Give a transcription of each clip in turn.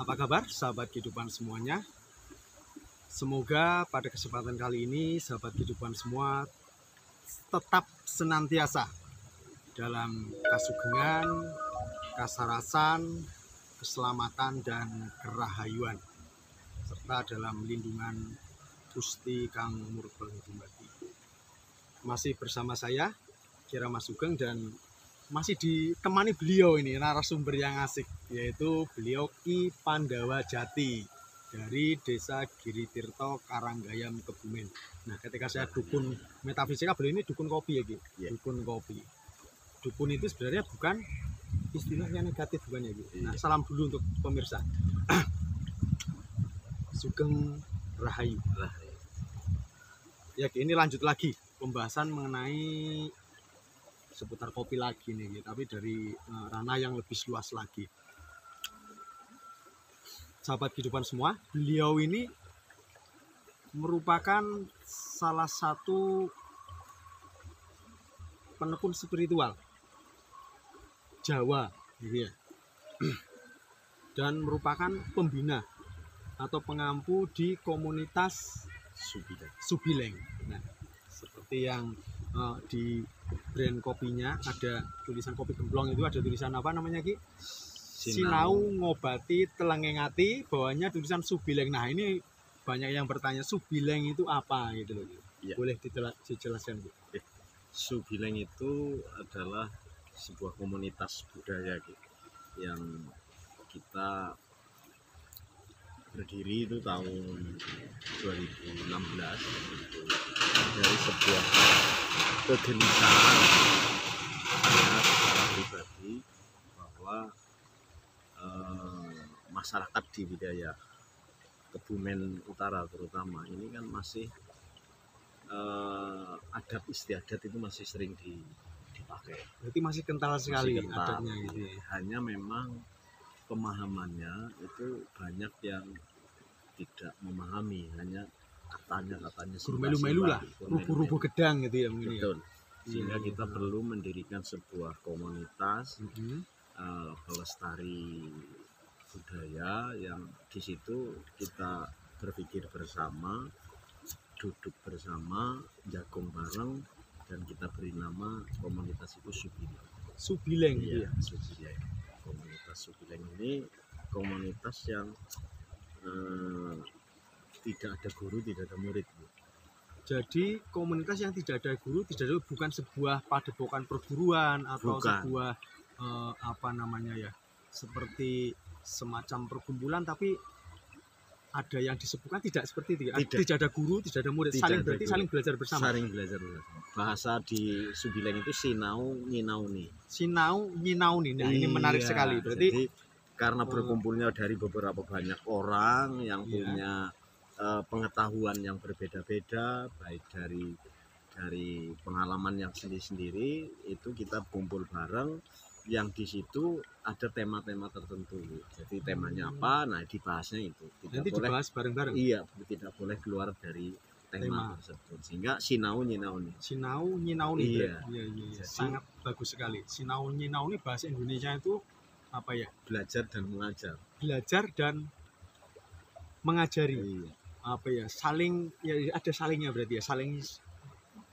Apa kabar sahabat kehidupan semuanya? Semoga pada kesempatan kali ini sahabat kehidupan semua tetap senantiasa dalam kasugengan, kasarasan, keselamatan dan kerahayuan serta dalam lindungan Gusti Kang Murbeng Dumadi. Masih bersama saya Kira Mas Sugeng dan masih ditemani beliau ini narasumber yang asik, yaitu beliau Ki Pandawa Jati dari Desa Giritirto Karanggayam Kebumen. Nah, ketika saya dukun metafisika, beliau ini dukun kopi ya Ki? Yeah. Dukun kopi. Dukun itu sebenarnya bukan istilahnya negatif bukan ya Ki? Nah, salam dulu untuk pemirsa. Sugeng Rahayu. Ya Ki, ini lanjut lagi pembahasan mengenai seputar kopi lagi nih, tapi dari ranah yang lebih luas lagi. Sahabat kehidupan semua, beliau ini merupakan salah satu penekun spiritual Jawa, gitu ya, dan merupakan pembina atau pengampu di komunitas Subileng. Nah, seperti yang di brand kopinya ada tulisan kopi gemblong, itu ada tulisan apa namanya Ki? Sinau ngobati telengengati, bawahnya tulisan Subileng. Nah, ini banyak yang bertanya Subileng itu apa gitu loh. Ya. Boleh dijelaskan Ki? Subileng itu adalah sebuah komunitas budaya gitu, yang kita berdiri itu tahun 2016 gitu, dari sebuah kegelisahan saya secara pribadi bahwa masyarakat di wilayah Kebumen Utara terutama ini kan masih adat istiadat itu masih sering dipakai. Berarti masih kental sekali adatnya gitu. Hanya memang pemahamannya itu banyak yang tidak memahami, hanya katanya melu-melu lah, rubuh-rubuh gedang gitu ya mungkin. Betul. Sehingga kita perlu mendirikan sebuah komunitas pelestari budaya yang di situ kita berpikir bersama, duduk bersama, jagung bareng, dan kita beri nama komunitas itu Subileng. Subileng, iya, Subileng. Komunitas Subileng ini komunitas yang tidak ada guru, tidak ada murid. Jadi komunitas yang tidak ada guru, bukan sebuah padepokan perguruan atau sebuah apa namanya ya, seperti semacam perkumpulan, tapi ada yang disebutkan tidak seperti itu. Tidak ada guru, tidak ada murid, saling belajar bersama. Saling belajar bersama. Bahasa di Subileng itu sinau nyinauni. Sinau nyinauni. Nah, ini menarik sekali. Berarti jadi karena berkumpulnya dari beberapa banyak orang yang punya pengetahuan yang berbeda-beda, baik dari pengalaman yang sendiri-sendiri, itu kita kumpul bareng, yang di situ ada tema-tema tertentu. Jadi temanya apa? Nah, dibahasnya itu. Nanti dibahas bareng-bareng. Iya, tidak boleh keluar dari tema tersebut. Sehingga sinau nyinauni. Sinau nyinauni. Iya. Jadi, sangat bagus sekali. Sinau nyinauni bahasa Indonesia itu apa ya? Belajar dan mengajar. Belajar dan mengajari. Iya. Apa ya? Saling, ya ada salingnya berarti ya. Saling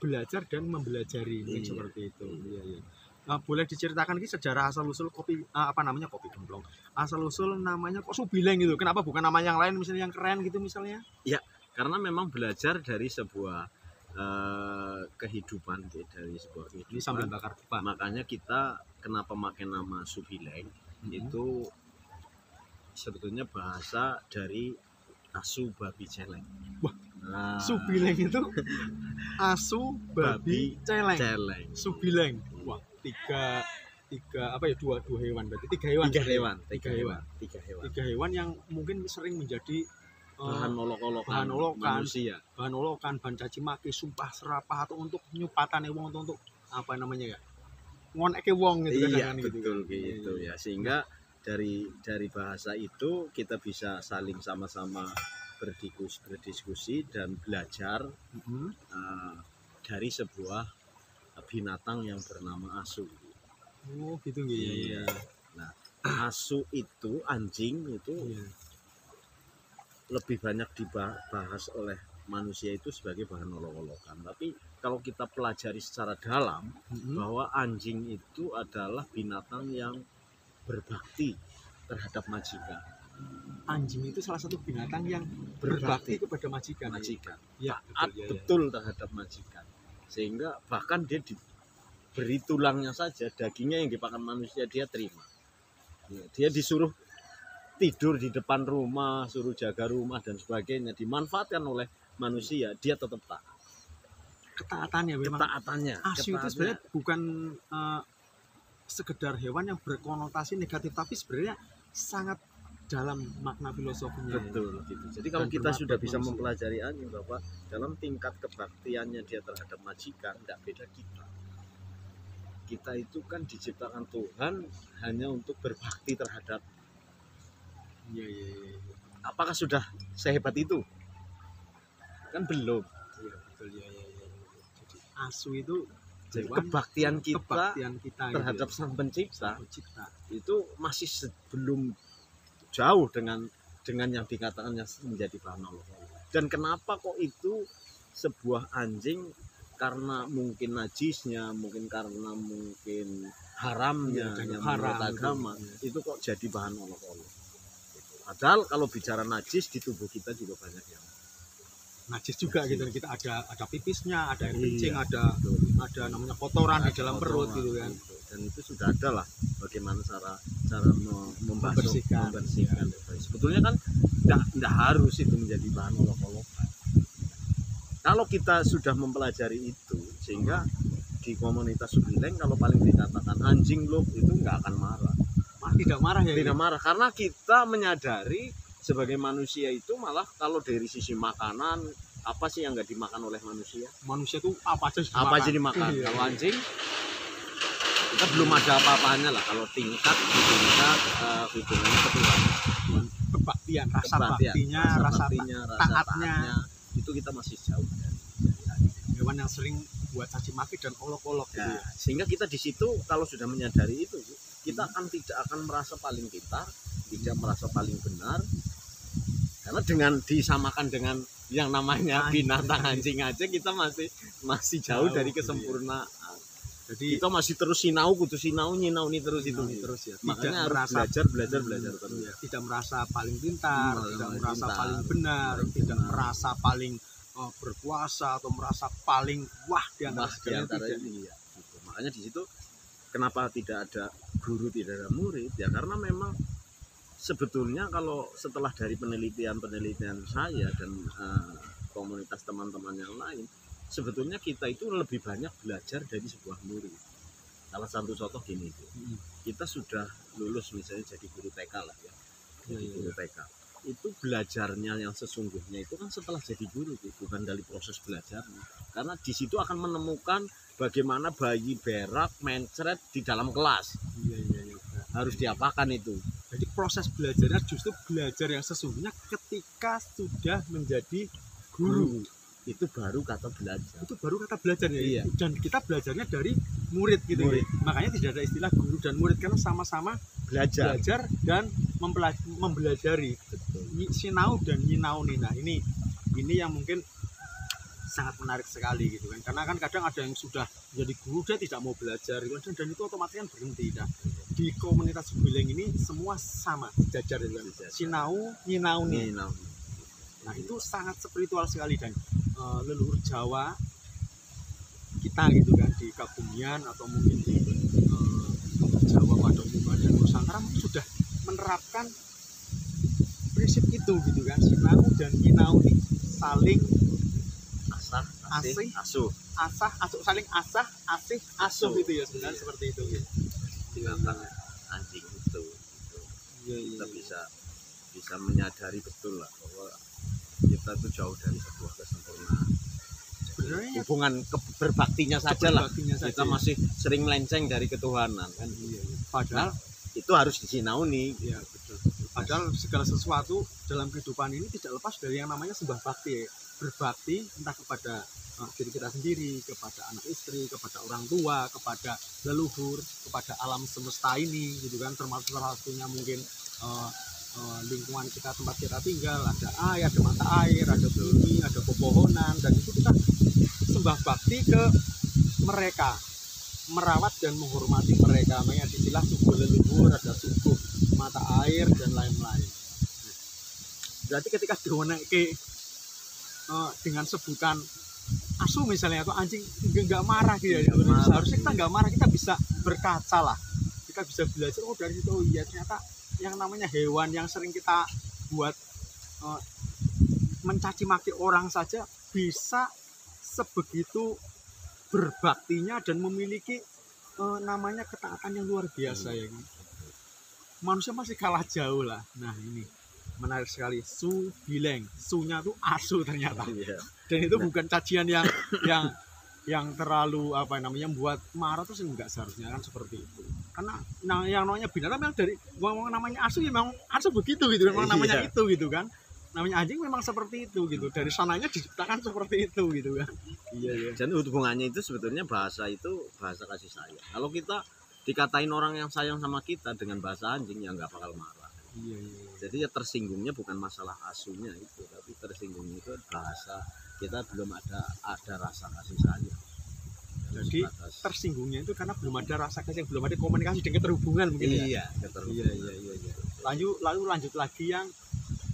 belajar dan mempelajari. Mungkin seperti itu. Iya. Nah, boleh diceritakan ki sejarah asal usul kopi apa namanya kopi gemblong. Asal usul namanya kok Subileng gitu. Kenapa bukan nama yang lain misalnya yang keren gitu misalnya? Ya, karena memang belajar dari sebuah kehidupan, dari sebuah kehidupan. Ini sambil bakar pipa. Makanya kita kenapa pakai nama Subileng itu sebetulnya bahasa dari asu babi celeng. Wah, Subileng itu asu babi celeng. Subileng. Wah, tiga apa ya, dua hewan berarti tiga hewan yang mungkin sering menjadi bahan olok-olokan manusia, bahan olokan, bahan caci maki, sumpah serapah, atau untuk nyupatan wong, untuk apa namanya ya, ngoneke wong gitu. Iya, betul gitu ya. Sehingga dari bahasa itu kita bisa saling sama-sama berdiskusi dan belajar dari sebuah binatang yang bernama asu. Oh gitu. Iya. Nah, asu itu, anjing itu Iya. lebih banyak dibahas oleh manusia itu sebagai bahan olok-olokan. Tapi kalau kita pelajari secara dalam bahwa anjing itu adalah binatang yang berbakti terhadap majikan. Anjing itu salah satu binatang yang berbakti kepada majikan. Ya, Taat betul terhadap majikan. Sehingga bahkan dia diberi tulangnya saja, dagingnya yang dimakan manusia dia terima. Ya, dia disuruh tidur di depan rumah, suruh jaga rumah dan sebagainya, dimanfaatkan oleh manusia, dia tetap taat. Ketaatannya memang. Asu itu sebenarnya bukan sekedar hewan yang berkonotasi negatif, tapi sebenarnya sangat dalam makna filosofinya. Betul gitu. Jadi kalau kita sudah bisa mempelajari anjing bahwa dalam tingkat kebaktiannya dia terhadap majikan tidak beda kita. Kita itu kan diciptakan Tuhan hanya untuk berbakti terhadap. Iya. Apakah sudah sehebat itu? Kan belum. Iya, betul ya. Jadi asu itu jadi kebaktian kita terhadap gitu, Sang Pencipta itu masih belum jauh dengan yang dikatakan yang menjadi bahan Allah. Dan kenapa kok itu sebuah anjing, karena mungkin najisnya, mungkin karena mungkin haramnya yang menurut agama itu kok jadi bahan olok-olok. Padahal kalau bicara najis di tubuh kita juga banyak yang najis juga gitu. Kita ada pipisnya, ada air kencing, ada namanya kotoran di dalam perut gitu kan. Dan itu sudah ada lah bagaimana cara membersihkan. Sebetulnya kan tidak harus itu menjadi bahan olok-olokan. Kalau kita sudah mempelajari itu, sehingga di komunitas Subileng kalau paling dikatakan anjing loh itu nggak akan marah. Tidak marah ya? Tidak marah, karena kita menyadari sebagai manusia itu malah kalau dari sisi makanan, apa sih yang nggak dimakan oleh manusia? Manusia itu apa aja dimakan. Iya. Kalau anjing kita belum ada apa-apanya lah kalau tingkat hubungannya ke Tuhan. Kebaktian, rasa baktinya, rasa taatnya itu kita masih jauh dari hewan yang sering buat caci maki dan olok-olok gitu ya. Sehingga kita di situ kalau sudah menyadari itu, kita tidak akan merasa paling pintar, tidak merasa paling benar, karena dengan disamakan dengan yang namanya binatang anjing aja kita masih jauh dari kesempurnaan. Jadi kita masih terus sinau nyinauni terus itu terus ya. Makanya harus belajar terus. Ya. Tidak merasa paling pintar, tidak merasa paling benar, tidak merasa paling berkuasa atau merasa paling wah di antara ini. Ya, gitu. Makanya di situ kenapa tidak ada guru, tidak ada murid ya, karena memang sebetulnya kalau setelah dari penelitian saya dan komunitas teman-teman yang lain, sebetulnya kita itu lebih banyak belajar dari sebuah murid. Salah satu contoh gini, kita sudah lulus misalnya jadi guru TK lah ya, guru TK. Itu belajarnya yang sesungguhnya itu kan setelah jadi guru, bukan dari proses belajarnya. Karena di situ akan menemukan bagaimana bayi berak, mencret di dalam kelas. Harus diapakan itu. Jadi proses belajarnya justru belajar yang sesungguhnya ketika sudah menjadi guru. Itu baru kata belajar. Ya. Iya. Dan kita belajarnya dari murid gitu. Ya. Makanya tidak ada istilah guru dan murid karena sama-sama belajar dan mempelajari. Sinau dan nyinauni. Nah, ini yang mungkin sangat menarik sekali gitu kan. Karena kan kadang ada yang sudah jadi guru dia tidak mau belajar gitu, dan itu otomatis kan berhenti. Nah, di komunitas Subileng ini semua sama sejajar gitu kan. Sinau, nyinauni. Nah, itu sangat spiritual sekali dan leluhur Jawa kita gitu kan di Kabumian atau mungkin di Jawa pada umumnya dan Nusantara sudah menerapkan prinsip itu gitu kan. Sinau dan nyinauni, saling saling asuh gitu ya sebenarnya. Seperti itu ya. Binatang anjing itu. Kita bisa menyadari betul lah bahwa kita itu jauh dari sebuah kesempurnaan. Sebenarnya hubungan berbaktinya saja lah. Kita masih sering melenceng dari ketuhanan kan. Padahal itu harus disinauni. Ya, betul. Padahal segala sesuatu dalam kehidupan ini tidak lepas dari yang namanya sembah bakti. Berbakti entah kepada diri kita sendiri, kepada anak istri, kepada orang tua, kepada leluhur, kepada alam semesta ini gitu kan, termasuk salah satunya mungkin lingkungan kita, tempat kita tinggal, ada air, ada mata air, ada bumi, ada pepohonan, dan itu kita sembah bakti ke mereka, merawat dan menghormati mereka. Makanya istilah suku leluhur, ada suku mata air dan lain-lain. Berarti ketika diwonekke dengan sebutan asu misalnya atau anjing nggak marah gitu ya, seharusnya kita nggak marah, kita bisa berkaca lah, kita bisa belajar dari situ. Oh iya, ternyata yang namanya hewan yang sering kita buat mencaci maki orang saja bisa sebegitu berbaktinya dan memiliki namanya ketaatan yang luar biasa ya kan. Manusia masih kalah jauh lah. Nah ini menarik sekali, Su Bileng, Su-nya tuh asu ternyata. Dan itu bukan cacian yang terlalu apa namanya buat marah, terus enggak, seharusnya kan seperti itu. Karena yang namanya binatang memang dari ngomong namanya asu ya memang asu begitu gitu, memang namanya itu gitu kan. Namanya anjing memang seperti itu gitu. Dari sananya diciptakan seperti itu gitu kan. Iya. Dan hubungannya itu sebetulnya bahasa itu bahasa kasih sayang. Kalau kita dikatain orang yang sayang sama kita dengan bahasa anjing ya nggak bakal marah. Iya. Jadi ya tersinggungnya bukan masalah asunya itu, tapi tersinggungnya itu bahasa kita belum ada rasa kasih sayang. Jadi tersinggungnya itu karena belum ada rasa kasih, belum ada komunikasi dan keterhubungan mungkin ya. Iya. Lalu lanjut lagi yang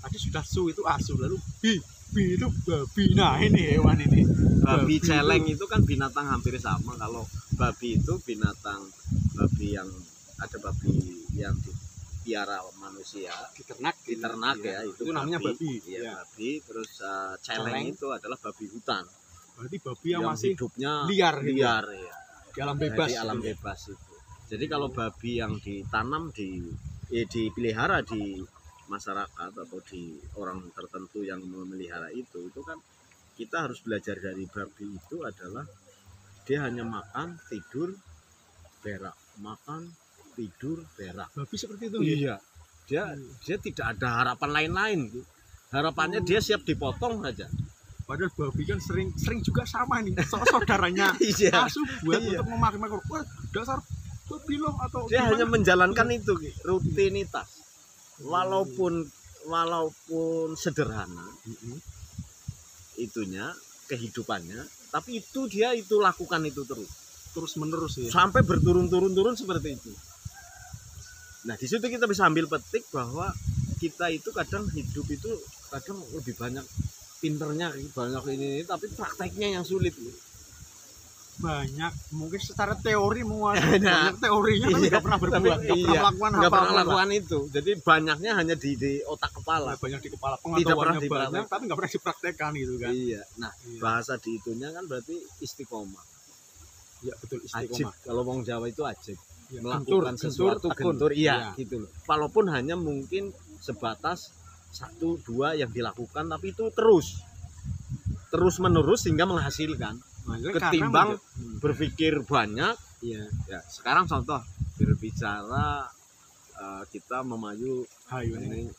tadi sudah Su itu asu, lalu Bi itu babi. Nah ini hewan ini. Babi celeng itu kan binatang hampir sama. Kalau babi itu binatang, babi yang ada babi yang dipiara manusia, diternak ya, itu namanya babi. Iya, babi. Terus celeng itu adalah babi hutan. Berarti babi yang masih hidupnya liar ya. Di alam bebas. Di alam bebas itu. Jadi kalau babi yang ditanam dipelihara di masyarakat atau di orang tertentu yang memelihara itu kan kita harus belajar dari babi itu adalah dia hanya makan, tidur, berak, makan, tidur, berak. Babi seperti itu. Iya. Dia tidak ada harapan lain-lain. Harapannya dia siap dipotong saja. Padahal babi kan sering juga sama nih, saudaranya asu buat untuk memakan. Wah, dasar babi loh, atau dia hanya menjalankan itu rutinitas. Walaupun sederhana itunya kehidupannya, tapi dia lakukan itu terus menerus ya. Sampai berturun-turun seperti itu. Nah, di situ kita bisa ambil petik bahwa kita itu kadang hidup itu kadang lebih banyak pinternya, banyak ini tapi prakteknya yang sulit. Banyak mungkin secara teori banyak teorinya tapi nggak pernah berbuat, nggak pernah melakukan itu. Jadi banyaknya hanya di otak kepala, banyak di kepala, pengetahuannya banyak tapi nggak pernah dipraktekkan gitu kan. Iya. Nah, bahasa di itunya kan berarti istiqomah. Iya betul, istiqomah. Ajib. Kalau wong Jawa itu ajib. Ya, melakukan sesuatu gentur, iya gitu loh. Walaupun hanya mungkin sebatas 1-2 yang dilakukan, tapi itu terus menerus sehingga menghasilkan. Ketimbang berpikir banyak. Ya, sekarang contoh berbicara kita memayu ini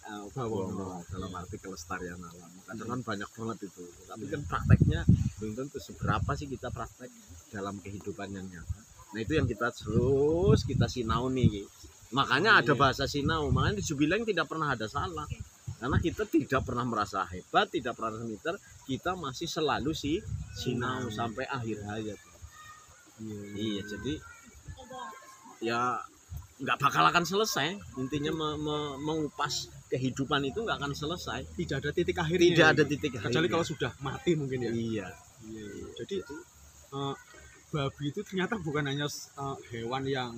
dalam arti kelestarian alam. Kadang kan banyak banget itu. Tapi kan prakteknya belum tentu seberapa sih kita praktek dalam kehidupan yang nyata. Nah itu yang kita sinau nih. Makanya ada bahasa sinau. Makanya di Jubileng tidak pernah ada salah. Karena kita tidak pernah merasa hebat, tidak pernah pintar, kita masih selalu sinau sampai akhir hayat. Iya, jadi ya nggak bakal akan selesai. Intinya mengupas kehidupan itu nggak akan selesai. Tidak ada titik akhirnya. Tidak ada titik akhirnya. Kecuali kalau sudah mati mungkin ya. Iya. Jadi babi itu ternyata bukan hanya hewan yang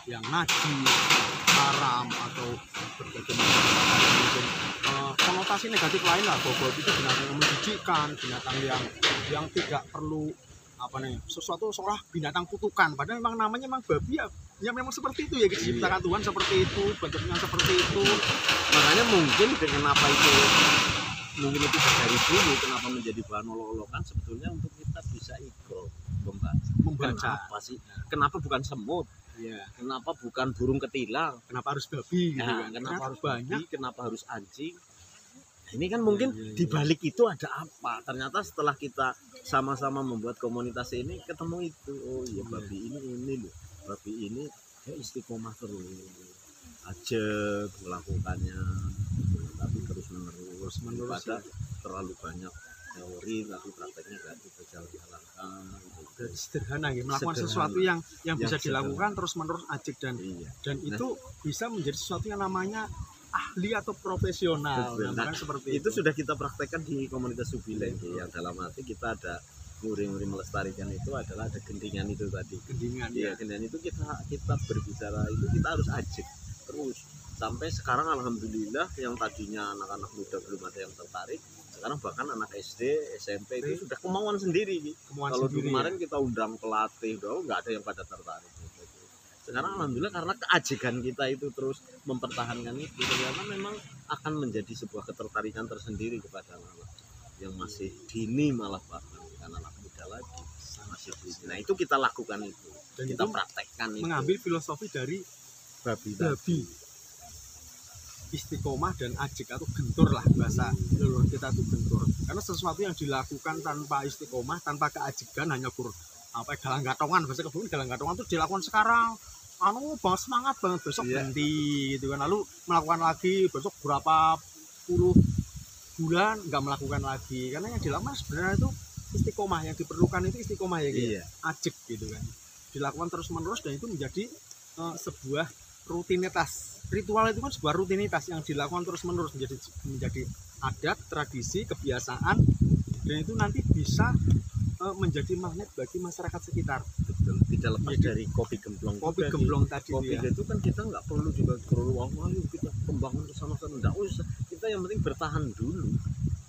najis, haram atau berbagai macam mungkin konotasi negatif lain lah. Bahwa itu binatang yang menjijikkan, binatang yang tidak perlu sesuatu seolah binatang kutukan. Padahal memang namanya memang babi ya memang seperti itu ya, diciptakan Tuhan seperti itu, bentuknya seperti itu. Makanya mungkin kenapa itu dari dulu kenapa menjadi bahan olok-olokan, sebetulnya untuk kita bisa membaca apa sih, kenapa bukan semut, kenapa bukan burung ketilang, kenapa harus babi gitu kan? Kenapa harus banyak, kenapa harus anjing. Ini kan mungkin Iya, iya, di iya. balik itu ada apa? Ternyata setelah kita sama-sama membuat komunitas ini ketemu itu. Oh iya, Iya. babi ini loh. Babi ini dia istiqomah terus. Ajak melakukannya, tapi terus menerus daripada ya. terlalu banyak teori tapi prakteknya nggak kita jalan-jalankan. Dan sederhana ya, melakukan Sederhana. sesuatu yang bisa sederhana. dilakukan terus menerus ajik dan Iya. itu bisa menjadi sesuatu yang namanya ahli atau profesional. Betul. Nah, Nah, seperti itu sudah kita praktekkan di komunitas Subileng yang dalam arti kita ada nguri-nguri melestarikan itu adalah ada gendingan itu tadi. gendingan Iya, ya. gendingan itu kita berbicara itu kita harus ajak terus sampai sekarang alhamdulillah yang tadinya anak-anak muda belum ada yang tertarik, sekarang bahkan anak SD, SMP itu sudah kemauan sendiri. Kemauan Kalau sendiri, kemarin kita undang pelatih, nggak ada yang pada tertarik. Sekarang alhamdulillah karena keajikan kita itu terus mempertahankan itu, ternyata memang akan menjadi sebuah ketertarikan tersendiri kepada anak yang masih dini, malah bahkan bukan anak muda lagi masih dini. Nah itu kita lakukan itu, Dan kita itu praktekkan itu. mengambil filosofi dari babi babi, istiqomah dan ajik atau gentur lah bahasa leluhur kita itu gentur. Karena sesuatu yang dilakukan tanpa istiqomah, tanpa keajikan, hanya galang gatongan, bahasa kebun galang gatongan itu dilakukan sekarang banget semangat banget, besok Iya. ganti gitu kan, lalu melakukan lagi besok berapa puluh bulan nggak melakukan lagi, karena yang dilakukan sebenarnya itu istiqomah, yang diperlukan itu istiqomah ya, Iya. ajik gitu kan, dilakukan terus menerus dan itu menjadi sebuah rutinitas. Ritual itu kan sebuah rutinitas yang dilakukan terus menerus menjadi adat, tradisi, kebiasaan, dan itu nanti bisa menjadi magnet bagi masyarakat sekitar. Betul. Tidak lepas Jadi, dari kopi gemblong. Kopi juga, gemblong tadi kopi ya. itu kan kita nggak perlu juga perlu ayo kita kembangkan ke sana sana, nggak usah. Kita yang penting bertahan dulu,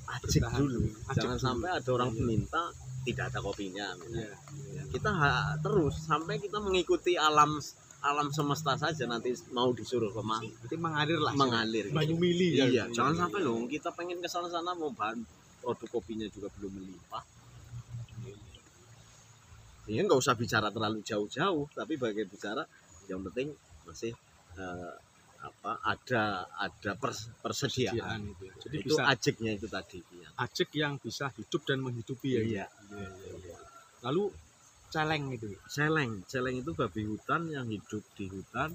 ajik Bertahan dulu. dulu, ajik Jangan dulu. sampai ada orang Iya. minta tidak ada kopinya. Iya. Kita terus sampai kita mengikuti alam semesta saja, nanti mau disuruh kemana Berarti mengalir lah. mengalir. Banyu mili ya. Iya, jangan sampai loh kita pengen ke sana mau bahan produk kopinya juga belum melimpah. Ini nggak usah bicara terlalu jauh-jauh, tapi bagai bicara yang penting masih ada persediaan. Itu. Jadi Itu bisa ajiknya itu tadi. Ya. ajik yang bisa hidup dan menghidupi ya. Iya. Iya. Lalu celeng itu. Celeng itu babi hutan yang hidup di hutan,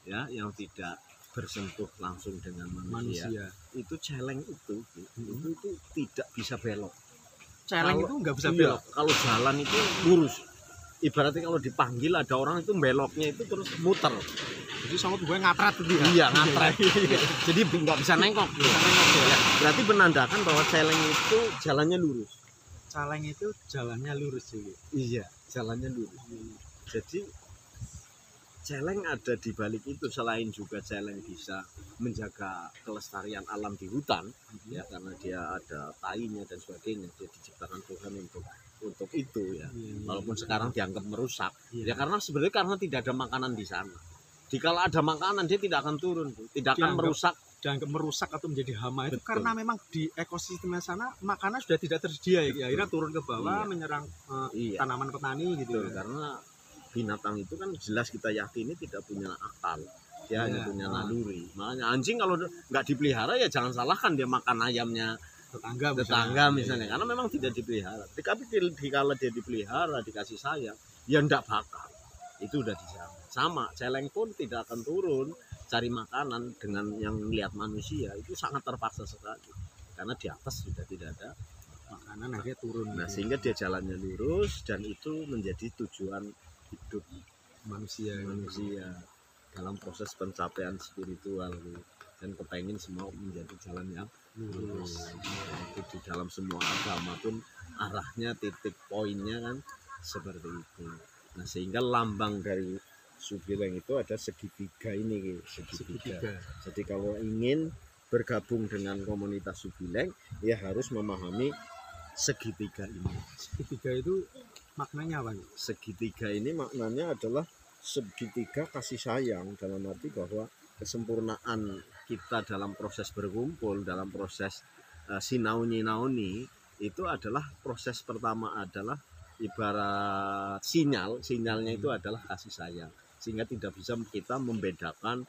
ya, yang tidak bersentuh langsung dengan manusia. Itu celeng itu tidak bisa belok. Celeng itu nggak bisa Iya, belok. kalau jalan itu lurus. Ibaratnya kalau dipanggil ada orang itu beloknya itu terus muter. Jadi sangat gue ngatrat itu ya. Iya, ngantret. Jadi nggak bisa nengkok. Ya. Berarti menandakan bahwa celeng itu jalannya lurus. Celeng itu jalannya lurus juga. Iya, jalannya lurus. Jadi celeng ada di balik itu, selain juga celeng bisa menjaga kelestarian alam di hutan, ya karena dia ada tainya dan sebagainya, dia diciptakan Tuhan untuk itu ya. Walaupun sekarang dianggap merusak, ya karena sebenarnya karena tidak ada makanan di sana. Jika ada makanan dia tidak akan turun, tidak akan merusak. Dianggap merusak atau menjadi hama itu Betul. karena memang di ekosistemnya sana makanan sudah tidak tersedia ya. Akhirnya turun ke bawah Iya. menyerang Iya. tanaman petani gitu. Betul, karena binatang itu kan jelas kita yakini tidak punya akal, dia hanya punya naluri. Makanya anjing kalau nggak dipelihara ya jangan salahkan dia makan ayamnya tetangga misalnya, karena memang tidak dipelihara. Tapi kalau dia dipelihara, dikasih sayang, ya ndak bakal. Itu udah dijamin. Sama, celeng pun tidak akan turun cari makanan dengan yang melihat manusia, itu sangat terpaksa sekali. Karena di atas sudah tidak ada makanan, akhirnya turun. Nah, sehingga dia jalannya lurus dan itu menjadi tujuan hidup manusia dalam proses pencapaian spiritual dan kepengen semua menjadi jalan yang lurus. Itu di dalam semua agama pun arahnya, titik poinnya kan seperti itu. Nah, sehingga lambang dari Subileng itu ada segitiga ini, segitiga. Jadi kalau ingin bergabung dengan komunitas Subileng, ya harus memahami segitiga ini. Segitiga itu maknanya apa? Segitiga ini maknanya adalah segitiga kasih sayang, dalam arti bahwa kesempurnaan kita dalam proses berkumpul, dalam proses sinauni itu adalah proses pertama adalah ibarat sinyalnya itu adalah kasih sayang, sehingga tidak bisa kita membedakan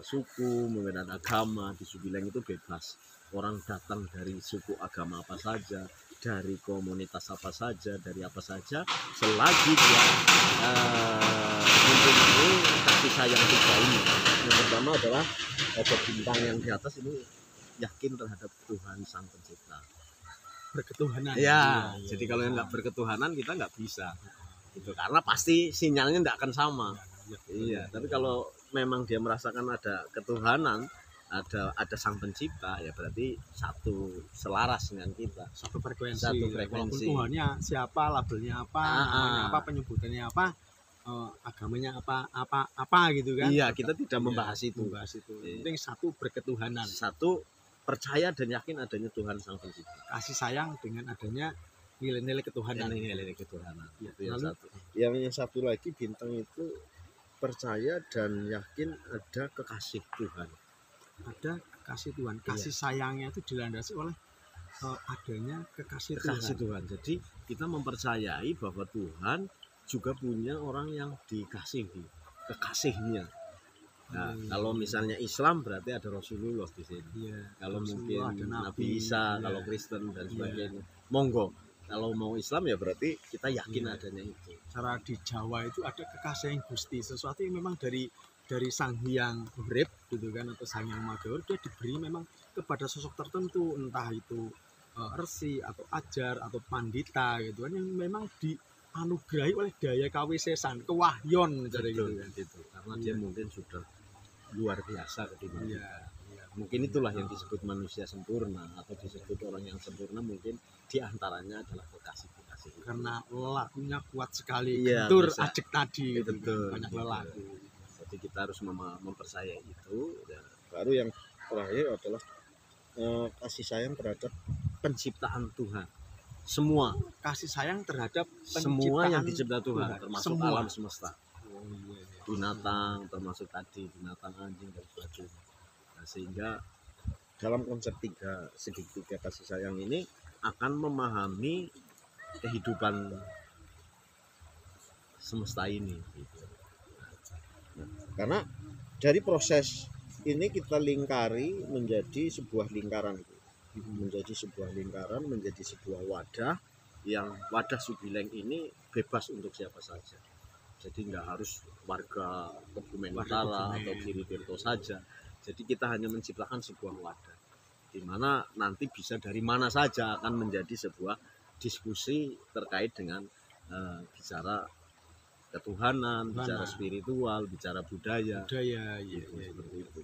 suku, membeda agama. Di Subileng itu bebas, orang datang dari suku agama apa saja, dari komunitas apa saja, dari apa saja, selagi dia mempunyai kasih sayang tiga ini. Yang pertama adalah ada bintang yang di atas ini, yakin terhadap Tuhan Sang Pencipta. Berketuhanan. Ya, jadi kalau yang nggak berketuhanan kita nggak bisa, itu karena pasti sinyalnya nggak akan sama. Iya, tapi kalau memang dia merasakan ada ketuhanan, ada Sang Pencipta, ya berarti satu selaras dengan kita, satu frekuensi. Walaupun Tuhannya siapa, labelnya apa, namanya apa, penyebutannya apa, agamanya apa gitu kan. Iya, kita tidak membahas itu. Yang penting satu berketuhanan. Satu percaya dan yakin adanya Tuhan Sang Pencipta. Kasih sayang dengan adanya nilai-nilai ketuhanan. Nilai-nilai ketuhanan. Ya, itu yang lalu, satu. Yang satu lagi bintang itu percaya dan yakin ada kekasih Tuhan. Ada kekasih Tuhan. Kasih sayangnya itu dilandasi oleh adanya kekasih Tuhan. Jadi kita mempercayai bahwa Tuhan juga punya orang yang dikasihi, kekasihnya. Nah, kalau misalnya Islam berarti ada Rasulullah di sini. Ya, kalau Rasulullah, mungkin ada Nabi Isa, ya. Kalau Kristen dan sebagainya. Monggo. Kalau mau Islam ya berarti kita yakin adanya itu. Cara di Jawa itu ada kekasih yang Gusti, sesuatu yang memang dari Sang Hyang Urip gitu kan, atau Sang Hyang Madhur, dia diberi memang kepada sosok tertentu, entah itu resi atau ajar atau pandita gitu kan, yang memang dianugerahi oleh daya kawisesan, kewahyon gitu kan. Karena dia mungkin sudah luar biasa ketimbang kita. Mungkin itulah yang disebut manusia sempurna, atau disebut orang yang sempurna, mungkin diantaranya adalah kekasih-kekasih. Karena lelakunya kuat sekali, Iya, gentur bisa. ajek tadi gitu, Betul, banyak betul. lelaku. Jadi kita harus mempercayai itu. Dan baru yang terakhir adalah kasih sayang terhadap penciptaan Tuhan. Semua Kasih sayang terhadap semua yang dicipta Tuhan, termasuk semua. alam semesta. Binatang, termasuk tadi binatang, anjing dan sebagainya. Nah, sehingga dalam konsep segitiga kasih sayang ini akan memahami kehidupan semesta ini gitu. Nah, karena dari proses ini kita lingkari menjadi sebuah lingkaran, menjadi sebuah wadah, yang wadah Subileng ini bebas untuk siapa saja. Jadi nggak harus warga Kebumen Utara atau Giri Tirto saja. Jadi kita hanya menciptakan sebuah wadah, di mana nanti bisa dari mana saja akan menjadi sebuah diskusi terkait dengan bicara ketuhanan, bicara spiritual, bicara budaya. Seperti itu.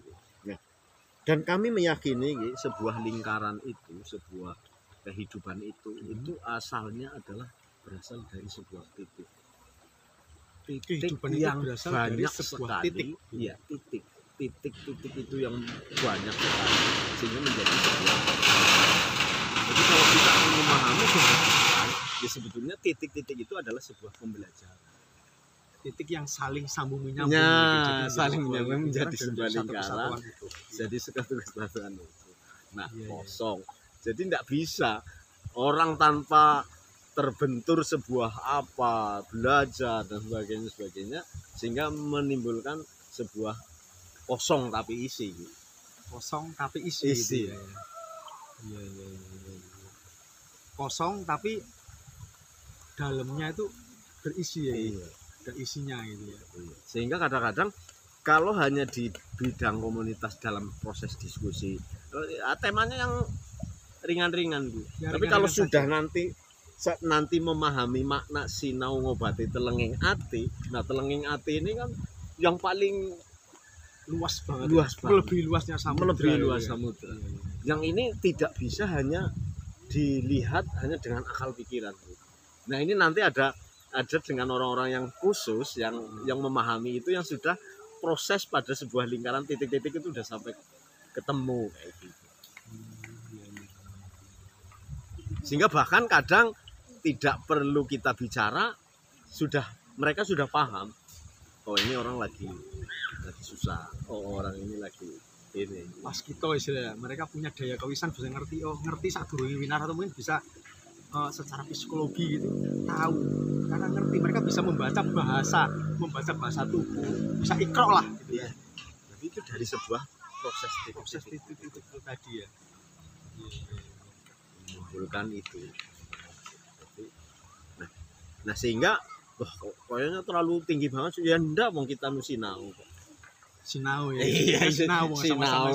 Nah, dan kami meyakini sebuah lingkaran itu, sebuah kehidupan itu asalnya adalah berasal dari sebuah titik. Kehidupan yang itu berasal banyak dari sebuah sekali, titik. Iya, titik itu yang banyak sekali, sehingga menjadi sebuah. Jadi kalau kita ingin memahami kehidupan, ya sebetulnya titik-titik itu adalah sebuah pembelajaran. Titik yang saling sambung menyambung. Ya, saling menyambung menjadi sebuah lingkaran, jadi satu kesatuan itu. Nah, kosong. Jadi tidak bisa orang tanpa terbentur sebuah apa, belajar dan sebagainya, sehingga menimbulkan sebuah kosong tapi isi. Kosong tapi isi. Gitu, ya. Kosong tapi dalamnya itu berisi ya. Ada isinya gitu ya. Sehingga kadang-kadang kalau hanya di bidang komunitas dalam proses diskusi, temanya yang ringan-ringan Bu. Tapi kalau sudah nanti memahami makna sinau ngobati telenging ati. Nah, telenging ati ini kan yang paling luas banget. Melebihi luas samudra. Yang ini tidak bisa hanya dilihat hanya dengan akal pikiran. Nah, ini nanti ada dengan orang-orang yang khusus yang memahami itu, yang sudah proses pada sebuah lingkaran titik-titik itu udah sampai ketemu kayak gitu. Sehingga bahkan kadang tidak perlu kita bicara, mereka sudah paham. Oh, ini orang lagi susah. Oh, orang ini lagi ini. Pas kita istilahnya, mereka punya daya kawisan, bisa ngerti sadurunge winar, atau mungkin bisa secara psikologi gitu, tahu, karena ngerti, mereka bisa membaca bahasa tubuh, bisa ikro lah gitu ya. Jadi itu dari sebuah proses proses titik-titik itu tadi ya. menimbulkan itu. Nah, nah sehingga wah kayaknya terlalu tinggi banget ya ndak mau kita nu sinau. Sinau ya. Iya, sinau sama-sama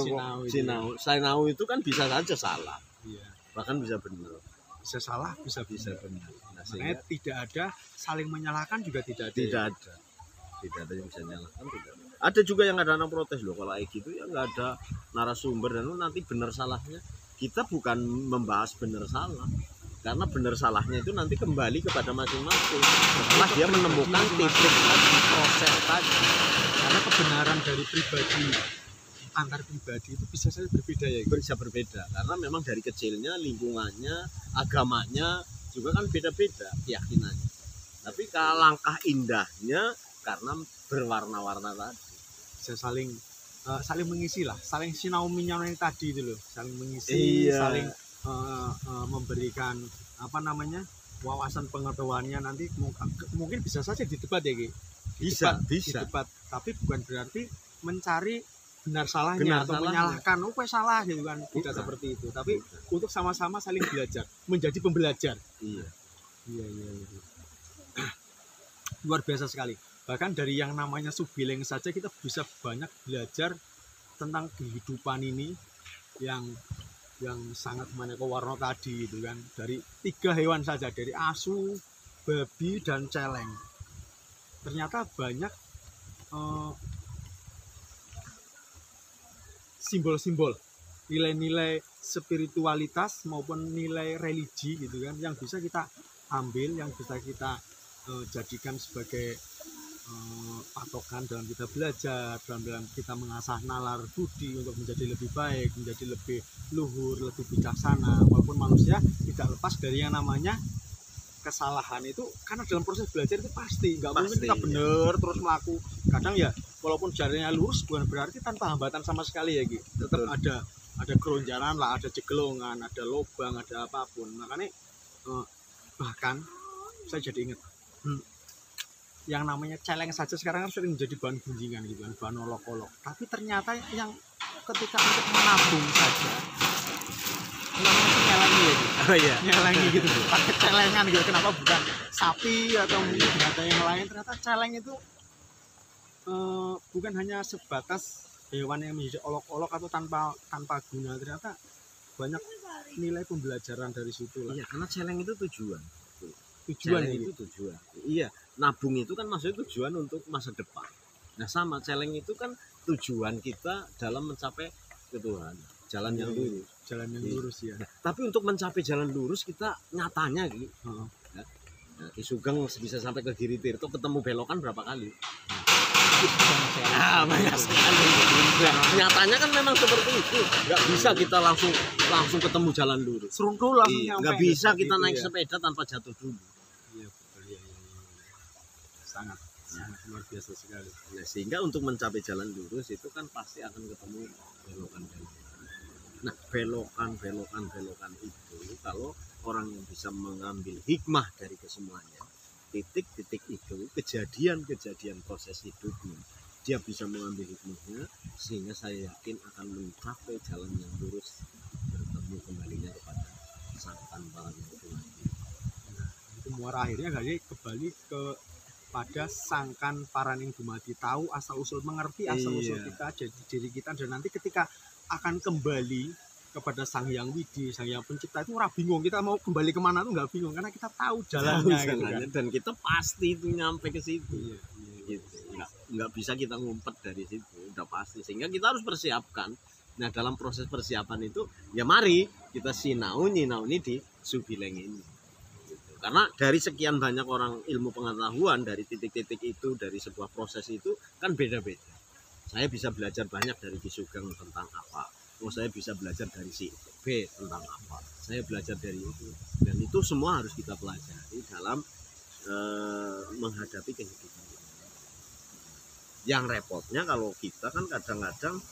sinau. Sinau itu kan bisa saja salah. Iya. Bahkan bisa benar. Bisa salah, bisa Benar. Nah, makanya tidak ada saling menyalahkan juga tidak ada. Tidak ada. Tidak ada yang bisa menyalahkan, tidak ada. Ada juga yang ada anak protes loh kalau kayak gitu ya nggak ada narasumber dan nanti benar salahnya. Kita bukan membahas benar salah. Karena benar salahnya itu nanti kembali kepada masing-masing. Setelah dia menemukan titik proses tadi. Karena kebenaran dari pribadi antar pribadi itu bisa saja berbeda ya. Bisa berbeda karena memang dari kecilnya lingkungannya, agamanya juga kan beda-beda keyakinannya. Tapi kalau langkah indahnya karena berwarna-warna tadi. Bisa saling mengisi lah, saling sinau menyau yang tadi itu loh, saling mengisi, Iya. saling memberikan apa namanya wawasan pengetahuannya nanti mungkin bisa saja didebat ya Ki. Bisa. Didebat, tapi bukan berarti mencari benar salahnya Benar atau salahnya. menyalahkan oh salah gitu kan, tidak Bukan. seperti itu, tapi untuk sama-sama saling belajar, menjadi pembelajar. Iya. Iya. Luar biasa sekali. Bahkan dari yang namanya Subileng saja kita bisa banyak belajar tentang kehidupan ini yang sangat maneka warna tadi itu kan. Dari 3 hewan saja, dari asu, babi dan celeng. Ternyata banyak simbol-simbol, nilai-nilai spiritualitas maupun nilai religi gitu kan yang bisa kita ambil, yang bisa kita jadikan sebagai patokan dalam kita belajar, dalam kita mengasah nalar budi untuk menjadi lebih baik, menjadi lebih luhur, lebih bijaksana. Walaupun manusia tidak lepas dari yang namanya kesalahan itu, karena dalam proses belajar itu pasti nggak mungkin kita bener terus melaku. Kadang ya walaupun jalannya lurus bukan berarti tanpa hambatan sama sekali ya gitu. Tetap ada keronjalan lah, ada cegelongan, ada lubang, ada apapun. Makanya bahkan saya jadi ingat yang namanya celeng saja sekarang kan sering menjadi bahan gunjingan gitu kan, bahan olok-olok. Tapi ternyata yang ketika untuk menabung saja namanya itu nyelengi ya gitu. Oh iya. Nyelengi gitu, pakai celengan gitu. Kenapa bukan sapi atau mungkin binatang yang lain? Ternyata celeng itu bukan hanya sebatas hewan yang menjadi olok-olok atau tanpa guna. Ternyata banyak nilai pembelajaran dari situ lah. Iya, karena celeng itu tujuan. Tujuan Celeng itu. itu tujuan. Iya, nabung itu kan maksudnya tujuan untuk masa depan. Nah, sama celeng itu kan tujuan kita dalam mencapai ke Tuhan, jalan yang lurus. Jalan yang lurus ya. Nah, tapi untuk mencapai jalan lurus kita nyatanya gitu. Nah, Ki Sugeng bisa sampai ke Giri Tirto ketemu belokan berapa kali? Banyak sekali. Nah, nyatanya kan memang seperti itu. Nggak bisa kita langsung ketemu jalan lurus. Seruntul langsung Iya, nyampe. nggak bisa kita Gitu, naik ya. sepeda tanpa jatuh dulu. Iya betul ya. Sangat luar biasa sekali. Nah, sehingga untuk mencapai jalan lurus itu kan pasti akan ketemu belokan-belokan. Nah, belokan itu kalau orang yang bisa mengambil hikmah dari kesemuanya, titik-titik itu, kejadian-kejadian proses hidupnya, dia bisa mengambil hikmahnya, sehingga saya yakin akan mencapai jalan yang lurus, bertemu kembalinya kepada sang tanpa yang Tuhan. Itu muara akhirnya kembali kepada sangkan paraning dumadi, tahu asal usul, mengerti asal usul kita, jadi diri kita, dan nanti ketika akan kembali kepada Sang Hyang Widi, Sang Hyang Pencipta itu ora bingung kita mau kembali kemana tuh nggak bingung karena kita tahu jalannya, gitu kan. Dan kita pasti itu nyampe ke situ. Iya. Gitu. Nggak bisa kita ngumpet dari situ, udah pasti. Sehingga kita harus persiapkan. Nah, dalam proses persiapan itu ya mari kita nyinau ini di Subileng ini. Gitu. Karena dari sekian banyak orang ilmu pengetahuan dari titik-titik itu, dari sebuah proses itu kan beda-beda. Saya bisa belajar banyak dari Ki Sugeng tentang apa. Saya bisa belajar dari si B tentang apa. Saya belajar dari itu. Dan itu semua harus kita pelajari dalam menghadapi kehidupan. Yang repotnya kalau kita kan kadang-kadang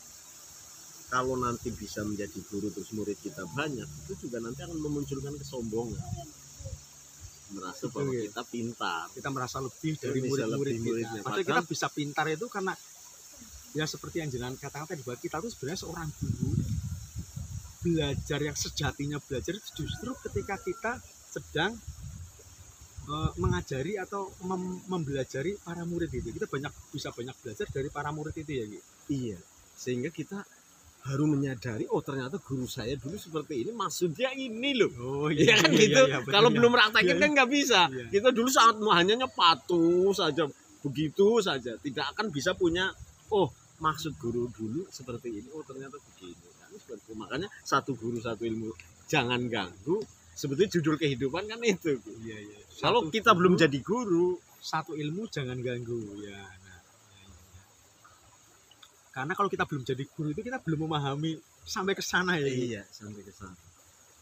kalau nanti bisa menjadi guru terus murid kita banyak, itu juga nanti akan memunculkan kesombongan. Merasa bahwa kita pintar. Kita merasa lebih dari Bisa murid-murid lebih muridnya. kita. Padahal kita bisa pintar itu karena ya seperti yang jenengan katakan tadi, bahwa kita tuh sebenarnya seorang guru. Belajar yang sejatinya belajar justru ketika kita sedang mengajari atau mempelajari para murid itu. Kita bisa banyak belajar dari para murid itu ya Ki. Iya, sehingga kita baru menyadari, oh ternyata guru saya dulu seperti ini, maksudnya ini loh. Oh Iya kan gitu. Kalau belum praktekin kan nggak bisa. Iya. Kita dulu sangat hanya patuh saja, begitu saja. Tidak akan bisa punya, oh maksud guru dulu seperti ini, oh ternyata begini. Kan seperti itu. Makanya satu guru satu ilmu, jangan ganggu. Sebetulnya judul kehidupan kan itu. Iya. Kalau kita guru, belum jadi guru, satu ilmu jangan ganggu ya. Nah. Karena kalau kita belum jadi guru itu kita belum memahami sampai ke sana ya. Iya, sampai ke sana.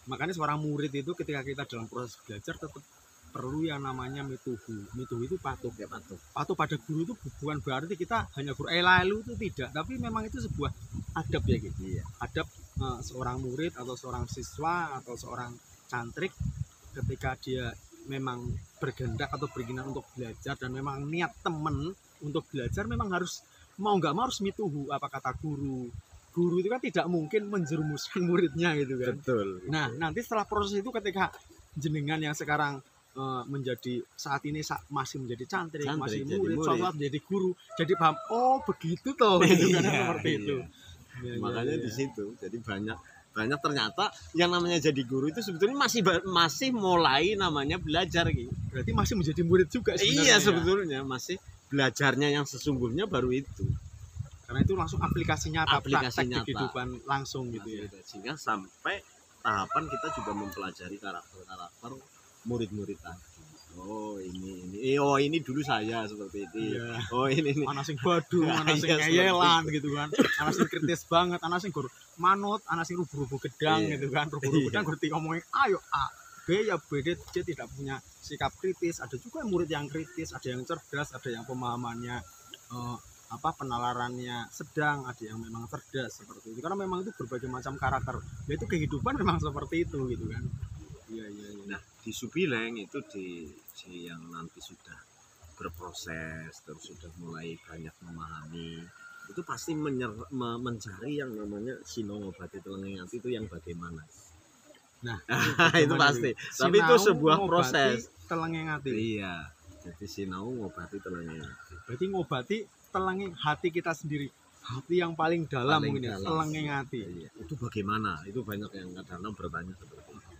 Makanya seorang murid itu ketika kita dalam proses belajar tetap perlu yang namanya mituhu. Mituhu itu patuh. Ya, patuh. Patuh pada guru itu bukan berarti kita hanya guru lalu itu tidak, tapi memang itu sebuah adab ya gitu. Iya. Adab seorang murid atau seorang siswa atau seorang cantrik ketika dia memang bergendak atau berkenan untuk belajar dan memang niat temen untuk belajar, memang harus mau nggak mau harus mituhu apa kata guru. Guru itu kan tidak mungkin menjerumuskan muridnya gitu kan. Betul. Nah nanti setelah proses itu ketika jenengan yang sekarang menjadi saat ini masih menjadi cantrik masih murid, suatu saat menjadi guru, jadi paham, oh begitu toh gitu kan, seperti itu. Makanya di situ jadi banyak ternyata yang namanya jadi guru itu sebetulnya masih mulai namanya belajar gitu. Berarti masih menjadi murid juga sebenarnya. Iya, sebetulnya masih belajarnya yang sesungguhnya baru itu. Karena itu langsung aplikasi nyata, aplikasi nyata di kehidupan langsung gitu ya. Sehingga sampai tahapan kita juga mempelajari karakter murid-murid tadi. Oh ini dulu saya seperti itu. Iya. Oh ini anak sing badung, anak sing ngeyelan gitu kan, anak sing kritis banget, anak sing gur manut, anak sing rubuh-rubuh gedang gitu kan, rubuh-rubuh gedang ngerti ngomongin ayo A B ya B D C, tidak punya sikap kritis. Ada juga murid yang kritis, ada yang cerdas, ada yang pemahamannya penalarannya sedang, ada yang memang cerdas seperti itu. Karena memang itu berbagai macam karakter. Yaitu kehidupan memang seperti itu gitu kan. Iya. Nah, di Subileng itu di yang nanti sudah berproses, terus sudah mulai banyak memahami, itu pasti mencari yang namanya sinongobati telengingati itu yang bagaimana. Nah, itu pasti. Tapi itu sebuah proses. Telengingati. Iya. Jadi sinau ngobati telengingati. Berarti ngobati telenging hati kita sendiri. Hati yang paling dalam mungkin ya, telengingati. Iya. Itu bagaimana? Itu banyak yang kadang-kadang bertanya seperti itu.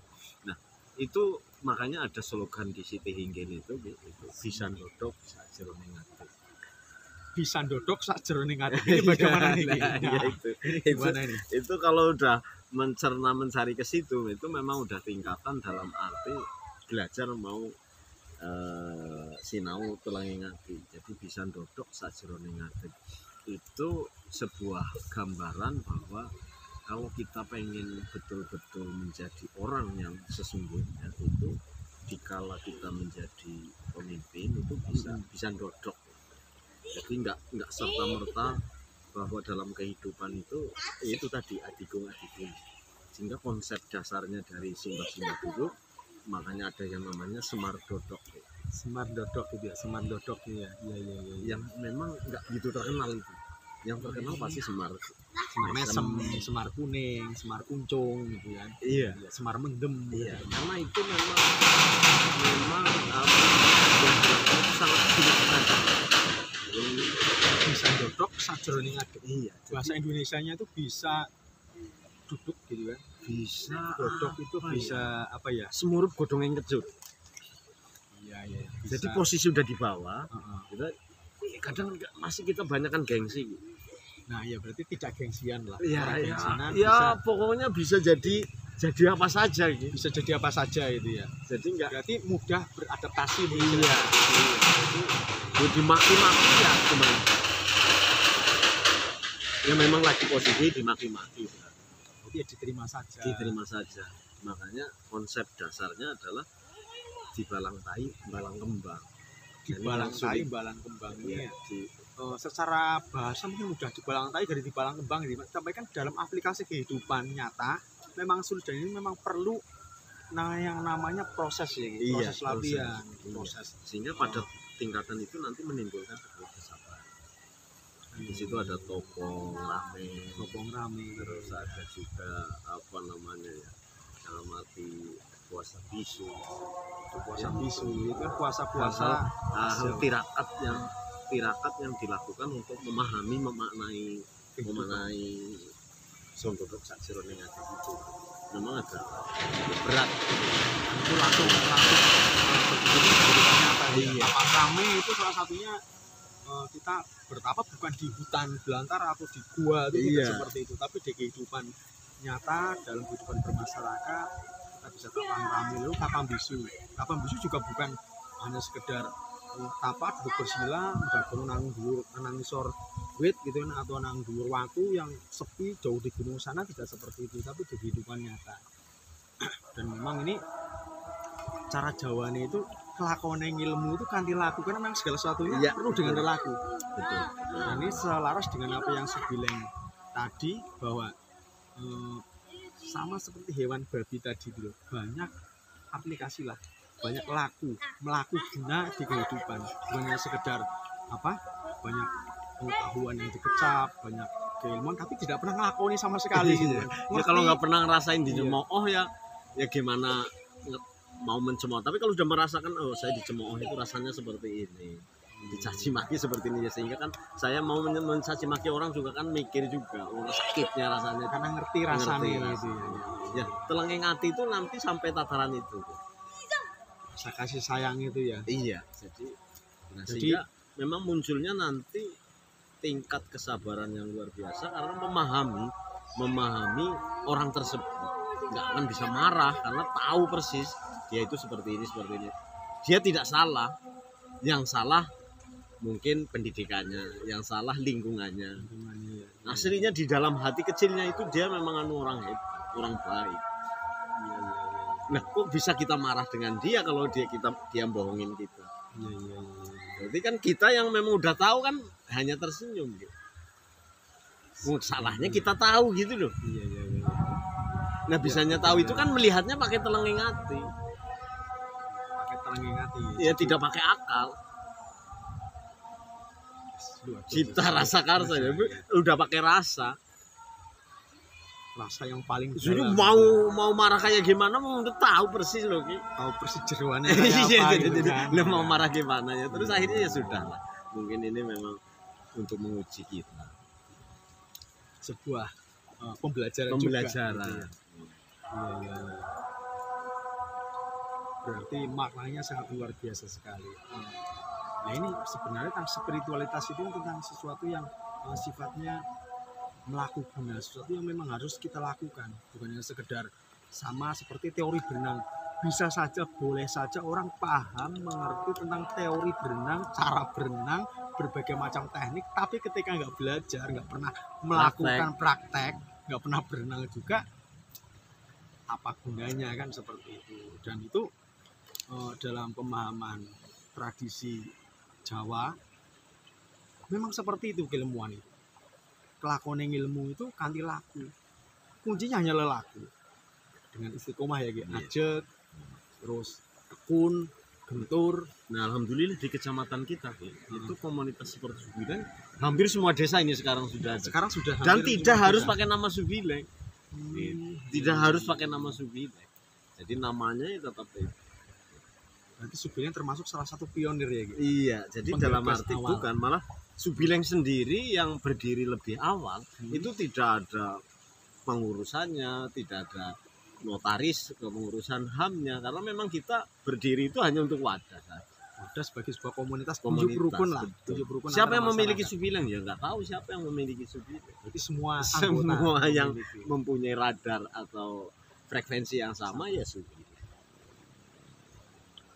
Nah, itu makanya ada slogan di Siti Hinggen itu bisa dodok sajroning ati. Bisa dodok sajroning ati. Ini bagaimana nih? Itu kalau udah mencari ke situ, itu memang udah tingkatan dalam arti belajar mau sinau telenging ati. Jadi bisa dodok sajroning ati. Itu sebuah gambaran bahwa kalau kita pengen betul-betul menjadi orang yang sesungguhnya, itu dikala kita menjadi pemimpin itu bisa dodok. Jadi nggak serta merta bahwa dalam kehidupan itu tadi adigung. Sehingga konsep dasarnya dari simbah-simbah dulu, makanya ada yang namanya Semar Dodok. Semar Dodok itu ya, Semar Dodok ya. Yang memang nggak begitu terkenal itu. Yang terkenal pasti Semar Mesem, Semar Kuning, Semar Kuncung gitu kan. Iya. Semar Mendem. Iya. Karena itu memang itu sangat signifikan. Bisa dodok sajroning ati. Iya. Bahasa Indonesianya itu bisa duduk gitu kan. Bisa dodok itu bisa apa ya? Semurup godong yang kejut. Iya. Jadi posisi udah di bawah. Kita kadang masih kita banyakkan gengsi. Nah ya berarti tidak gengsian lah. Ya pokoknya bisa jadi apa saja gitu. Bisa jadi apa saja itu ya. Jadi berarti mudah beradaptasi. Iya. Jadi dimaki-maki ya cuma. Ya memang lagi posisi dimaki-maki. Jadi ya diterima saja. Makanya konsep dasarnya adalah dibalang tai, balang kembang. Dibalang tai, balang kembang ini ya. Secara bahasa mungkin mudah dibalang tai dari dibalang kembang, disampaikan dalam aplikasi kehidupan nyata memang sulit, dan ini memang perlu yang namanya proses ya, proses latihan, proses. Sehingga pada tingkatan itu nanti menimbulkan sebuah kesabaran. Di situ ada topong ramen, Topong rame. terus ada juga apa namanya ya, dalam arti puasa bisu, Puasa bisu itu kan puasa-puasa Puasa, tirakat yang dilakukan untuk memaknai sondodok sakjroning ati itu. Memang agak berat. itu langsung nyata. Iya. Lapang rame itu salah satunya kita bertapa bukan di hutan belantara atau di gua itu tidak Iya. seperti itu, tapi di kehidupan nyata dalam kehidupan bermasyarakat kita bisa lapang rame. Lalu lapang bisu juga bukan hanya sekedar tapat bersila bangun nang dhuwur nang isor wit gitu kan, atau nang dhuwur watu yang sepi jauh di gunung sana, tidak seperti itu, tapi di kehidupan nyata. Dan memang ini cara Jawane itu kelakuan ilmu itu kan dilakukan, memang segala sesuatunya Iya, perlu dengan betul. relaku. Betul. Dan ini selaras dengan apa yang Subileng tadi, bahwa sama seperti hewan babi tadi dulu, banyak aplikasi lah, banyak melaku guna di kehidupan, bukan hanya sekedar apa, banyak pengetahuan yang dikecap, banyak keilmuan, tapi tidak pernah ngelakoni sama sekali gitu. Ya Ngerti? kalau nggak pernah ngerasain dicemooh Iya. ya gimana mau mencemooh. Tapi kalau udah merasakan, oh saya dicemooh itu rasanya seperti ini, dicaci maki seperti ini, sehingga kan saya mau mencaci maki orang juga kan mikir juga, oh sakitnya rasanya. Karena ngerti rasanya Ngerti gitu ya. Ya telenging hati itu nanti sampai tataran itu. Rasa kasih sayang itu ya. Iya, Jadi- sehingga memang munculnya nanti tingkat kesabaran yang luar biasa karena memahami orang tersebut. Nggak akan bisa marah karena tahu persis dia itu seperti ini. Dia tidak salah, yang salah mungkin pendidikannya, yang salah lingkungannya. Aslinya di dalam hati kecilnya itu dia memang orang hebat, orang baik. Nah, kok bisa kita marah dengan dia kalau dia bohongin kita? Berarti kan kita yang memang udah tahu kan hanya tersenyum gitu. Salahnya kita tahu gitu loh. Nah, bisanya tahu itu kan melihatnya pakai telenging hati. Pakai telenging hati. Ya tidak pakai akal. Cipta rasa karsa ya. Udah pakai rasa. Rasa yang paling Jadi dalam. mau marah kayak gimana mau udah tahu persis loh Ki. Tahu persis jeroannya Iya, apa jadi gitu kan. lo mau marah gimana ya. Terus akhirnya ya sudah lah. Mungkin ini memang untuk menguji kita. Sebuah pembelajaran Pembelajaran. juga, gitu ya. Iya. Berarti maknanya sangat luar biasa sekali. Nah ini sebenarnya tentang spiritualitas itu tentang sesuatu yang sifatnya melakukan, sesuatu yang memang harus kita lakukan, bukan hanya sekedar sama seperti teori berenang. Bisa saja, boleh saja orang paham, mengerti tentang teori berenang, cara berenang, berbagai macam teknik, tapi ketika nggak belajar, nggak pernah melakukan praktek, nggak pernah berenang juga, apa gunanya kan, seperti itu. Dan itu dalam pemahaman tradisi Jawa memang seperti itu keilmuan itu. Kelakuan ilmu itu kanthi laku. Kuncinya hanya lelaku. Dengan istiqomah ya gitu. Ajek, terus tekun, gentur. Nah, alhamdulillah di kecamatan kita itu komunitas seperti Subileng hampir semua desa ini sekarang sudah ada. Sekarang sudah Dan hampir tidak semua harus desa. pakai nama Subileng. Tidak harus pakai nama Subileng. Jadi namanya ya tetap itu. Berarti Subileng termasuk salah satu pionir ya gitu. Iya, jadi dalam Penggagas arti awal. bukan, malah Subileng sendiri yang berdiri lebih awal itu tidak ada pengurusannya, tidak ada notaris pengurusan HAM-nya, karena memang kita berdiri itu hanya untuk wadah saja. Wadah sebagai sebuah komunitas Komunitas, tunjuk rukun lah. betul. Tunjuk rukun Siapa antara yang memiliki masyarakat. Subileng ya nggak tahu siapa yang memiliki Subileng. Berarti semua Semua anggota yang memiliki. mempunyai radar atau frekuensi yang sama ya Subileng.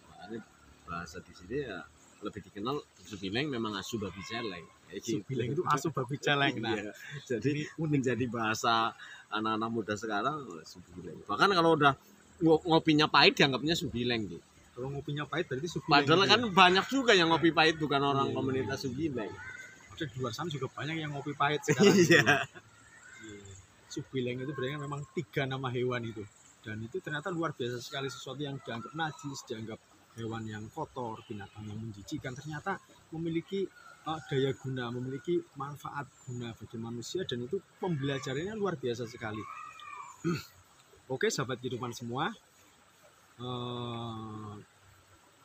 Makanya bahasa di sini ya lebih dikenal Subileng memang asu babi celeng. Kayak gitu. Subileng itu asu babi celeng. Nah, Iya. Jadi menjadi bahasa anak-anak muda sekarang Subileng. Bahkan kalau udah ngopinya pahit dianggapnya Subileng gitu. kalau ngopinya pahit berarti Subileng. Padahal itu kan ya. banyak juga yang ngopi pahit bukan orang Iya. komunitas Subileng. Ada di luar sana juga banyak yang ngopi pahit sekarang. Iya. Iya. Subileng itu berarti memang 3 nama hewan itu. Dan itu ternyata luar biasa sekali, sesuatu yang dianggap najis, dianggap hewan yang kotor, binatang yang menjijikan, ternyata memiliki daya guna, memiliki manfaat guna bagi manusia, dan itu pembelajarannya luar biasa sekali. Oke sahabat kehidupan semua,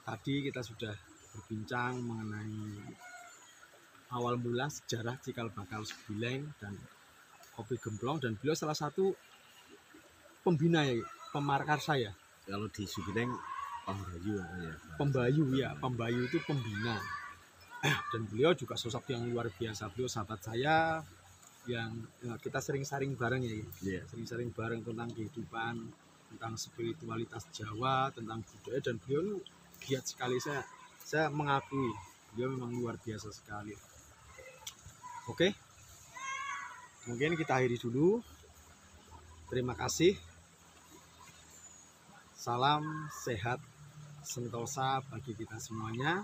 tadi kita sudah berbincang mengenai awal mula sejarah cikal bakal Sebileng dan kopi gemplong, dan beliau salah satu pembina ya, pemarkarsa ya. Kalau di Sebileng pembayu ya. Pembayu itu pembina. Dan beliau juga sosok yang luar biasa. Beliau sahabat saya yang kita sering-sering bareng ya. Yeah. Sering-sering bareng tentang kehidupan, tentang spiritualitas Jawa, tentang budaya, dan beliau giat sekali. Saya mengakui beliau memang luar biasa sekali. Oke. Mungkin kita akhiri dulu. Terima kasih. Salam sehat sentosa bagi kita semuanya.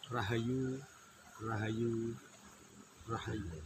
Rahayu, rahayu, rahayu.